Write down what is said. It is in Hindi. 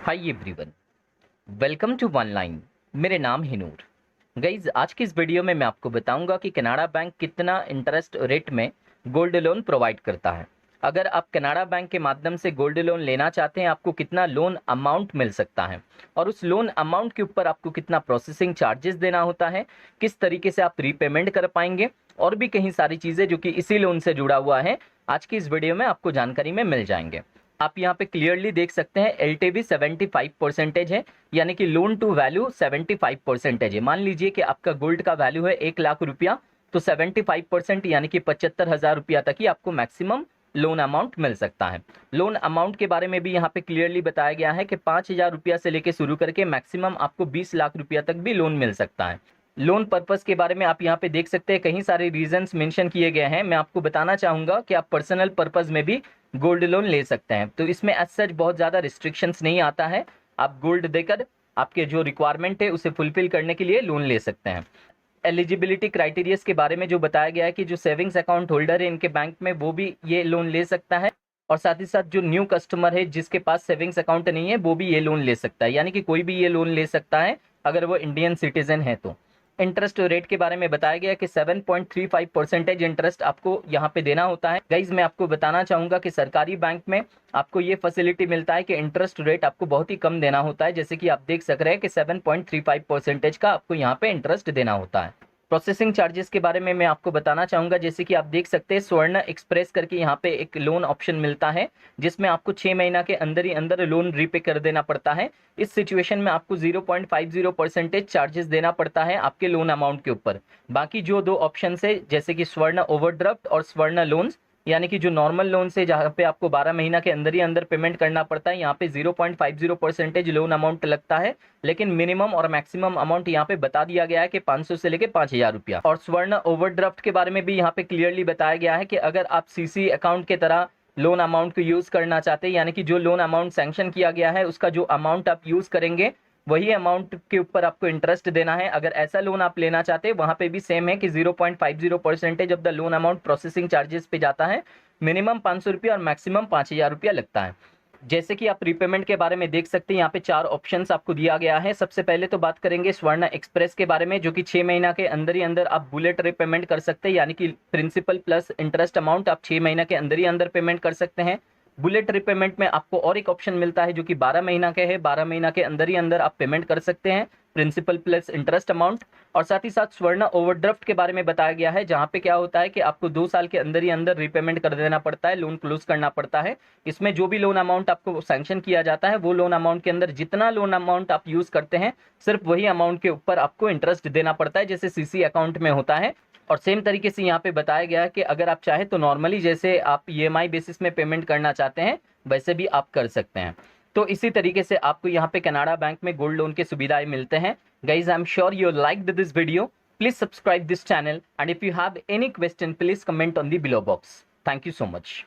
Hi everyone, welcome to one line. मेरे नाम है नूर। गाइज, आज की इस वीडियो में मैं आपको बताऊंगा कि कनाडा बैंक कितना इंटरेस्ट रेट में गोल्ड लोन प्रोवाइड करता है। अगर आप कनाडा बैंक के माध्यम से गोल्ड लोन लेना चाहते हैं, आपको कितना लोन अमाउंट मिल सकता है और उस लोन अमाउंट के ऊपर आपको कितना प्रोसेसिंग चार्जेस देना होता है, किस तरीके से आप रीपेमेंट कर पाएंगे और भी कई सारी चीज़ें जो कि इसी लोन से जुड़ा हुआ है, आज की इस वीडियो में आपको जानकारी में मिल जाएंगे। आप यहाँ पे क्लियरली देख सकते हैं LTV 75% है, यानी कि लोन टू वैल्यू 75% है। मान लीजिए कि आपका गोल्ड का वैल्यू है 1 लाख रुपया, तो 75% यानी कि 75,000 रुपया तक ही आपको मैक्सिमम लोन अमाउंट मिल सकता है। लोन अमाउंट के बारे में भी यहाँ पे क्लियरली बताया गया है कि 5,000 रुपया से लेके शुरू करके मैक्सिमम आपको 20 लाख रुपया तक भी लोन मिल सकता है। लोन पर्पस के बारे में आप यहाँ पे देख सकते हैं, कई सारे रीजंस मेंशन किए गए हैं। मैं आपको बताना चाहूँगा कि आप पर्सनल पर्पस में भी गोल्ड लोन ले सकते हैं, तो इसमें एज सच बहुत ज़्यादा रिस्ट्रिक्शंस नहीं आता है। आप गोल्ड देकर आपके जो रिक्वायरमेंट है उसे फुलफिल करने के लिए लोन ले सकते हैं। एलिजिबिलिटी क्राइटेरियाज के बारे में जो बताया गया है कि जो सेविंग्स अकाउंट होल्डर है इनके बैंक में, वो भी ये लोन ले सकता है, और साथ ही साथ जो न्यू कस्टमर है जिसके पास सेविंग्स अकाउंट नहीं है वो भी ये लोन ले सकता है, यानी कि कोई भी ये लोन ले सकता है अगर वो इंडियन सिटीजन है तो। इंटरेस्ट रेट के बारे में बताया गया कि 7.35% इंटरेस्ट आपको यहाँ पे देना होता है। गाइज, मैं आपको बताना चाहूँगा कि सरकारी बैंक में आपको ये फैसिलिटी मिलता है कि इंटरेस्ट रेट आपको बहुत ही कम देना होता है, जैसे कि आप देख सक रहे हैं कि 7.35% का आपको यहाँ पे इंटरेस्ट देना होता है। प्रोसेसिंग चार्जेस के बारे में मैं आपको बताना चाहूँगा, जैसे कि आप देख सकते हैं स्वर्ण एक्सप्रेस करके यहाँ पे एक लोन ऑप्शन मिलता है, जिसमें आपको 6 महीना के अंदर ही अंदर लोन रीपे कर देना पड़ता है। इस सिचुएशन में आपको 0.50% चार्जेस देना पड़ता है आपके लोन अमाउंट के ऊपर। बाकी जो दो ऑप्शन है, जैसे कि स्वर्ण ओवरड्राफ्ट और स्वर्ण लोन्स, यानी कि जो नॉर्मल लोन से जहाँ पे आपको 12 महीना के अंदर ही अंदर पेमेंट करना पड़ता है, यहाँ पे 0.50% लोन अमाउंट लगता है, लेकिन मिनिमम और मैक्सिमम अमाउंट यहाँ पे बता दिया गया है कि 500 से लेके 5,000 रुपया। और स्वर्ण ओवरड्राफ्ट के बारे में भी यहाँ पे क्लियरली बताया गया है कि अगर आप CC अकाउंट के तरह लोन अमाउंट को यूज करना चाहते हैं, यानी कि जो लोन अमाउंट सैंक्शन किया गया है उसका जो अमाउंट आप यूज करेंगे वही अमाउंट के ऊपर आपको इंटरेस्ट देना है। अगर ऐसा लोन आप लेना चाहते हैं, वहां पे भी सेम है कि 0.50% of the loan amount processing charges पे जाता है। मिनिमम 500 रुपया और मैक्सिमम 5,000 रुपया लगता है। जैसे कि आप रीपेमेंट के बारे में देख सकते हैं, यहाँ पे 4 ऑप्शंस आपको दिया गया है। सबसे पहले तो बात करेंगे स्वर्ण एक्सप्रेस के बारे में, जो कि 6 महीना के अंदर ही अंदर आप बुलेट रीपेमेंट कर सकते हैं, यानी कि प्रिंसिपल प्लस इंटरेस्ट अमाउंट आप 6 महीना के अंदर ही अंदर पेमेंट कर सकते हैं। बुलेट रिपेमेंट में आपको और एक ऑप्शन मिलता है जो कि 12 महीना के है। 12 महीना के अंदर ही अंदर आप पेमेंट कर सकते हैं, प्रिंसिपल प्लस इंटरेस्ट अमाउंट। और साथ ही साथ स्वर्ण ओवरड्राफ्ट के बारे में बताया गया है, जहां पे क्या होता है कि आपको 2 साल के अंदर ही अंदर रीपेमेंट कर देना पड़ता है, लोन क्लोज करना पड़ता है। इसमें जो भी लोन अमाउंट आपको सैंक्शन किया जाता है, वो लोन अमाउंट के अंदर जितना लोन अमाउंट आप यूज करते हैं, सिर्फ वही अमाउंट के ऊपर आपको इंटरेस्ट देना पड़ता है, जैसे CC अकाउंट में होता है। और सेम तरीके से यहाँ पे बताया गया है कि अगर आप चाहें तो नॉर्मली जैसे आप EMI बेसिस में पेमेंट करना चाहते हैं, वैसे भी आप कर सकते हैं। तो इसी तरीके से आपको यहाँ पे कनाडा बैंक में गोल्ड लोन की सुविधाएं मिलते हैं। Guys, I am sure you liked this video. Please subscribe this channel, and if you have any question please comment on the below box. Thank you so much.